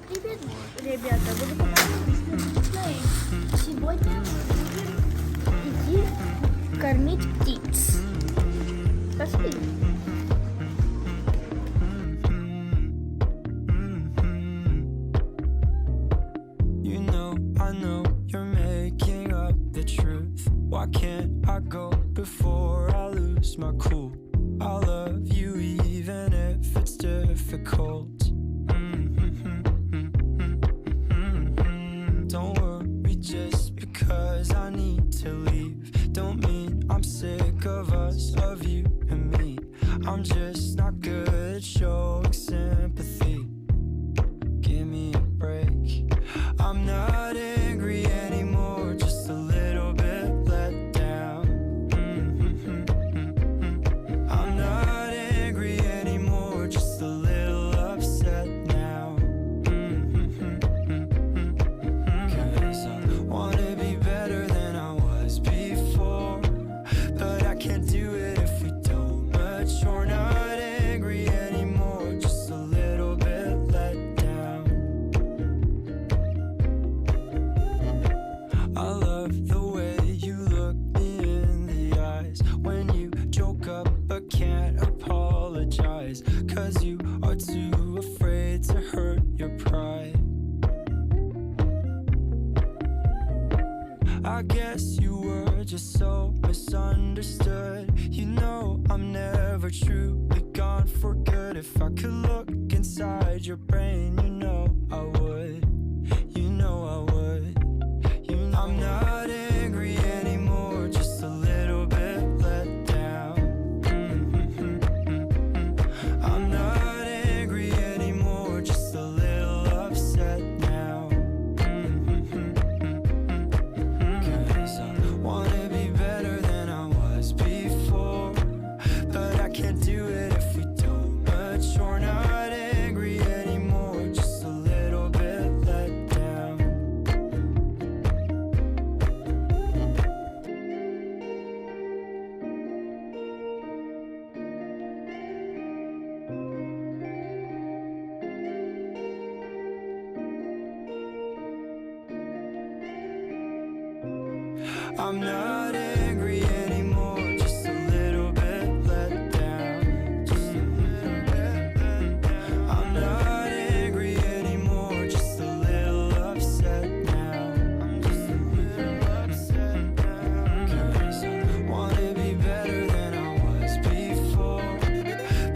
Привет, ребята! Буду показывать интересное. Сегодня мы будем идти кормить птиц. Пошли! I know you're making up the truth. Why can't I go before I lose my cool? I love you even if it's difficult. Don't worry just because I need to leave. Don't mean I'm sick of us, of you and me. I'm just not good at showing sympathy. Give me a break. I'm not angry anymore, just a little bit let down. I'm not angry anymore, just a little upset now. 'Cause I wanna be better than I was before, but I can't do it if we don't mature. Not angry anymore, just a little bit let down. I love the way you look me in the eyes when you joke up but can't apologize, 'cause you are too afraid to hurt your pride. I guess you were just so misunderstood. You know I'm never truly gone for good. If I could look inside your brain, you know I would. You know I would. I'm not angry anymore, just a little bit let down. I'm not angry anymore, just a little upset now. 'Cause I wanna be better than I was before, but I can't do it if we don't mature. Not angry anymore, just a little bit let down. I'm not angry anymore, just a little bit let down. Just a little bit let down. I'm not angry anymore, just a little upset now. I'm just a little upset now. 'Cause I wanna be better than I was before,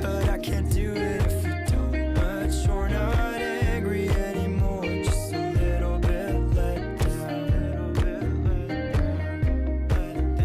but I can't do it if we don't mature. Not angry anymore, just a little bit let down. Little bit let down.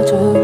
shelter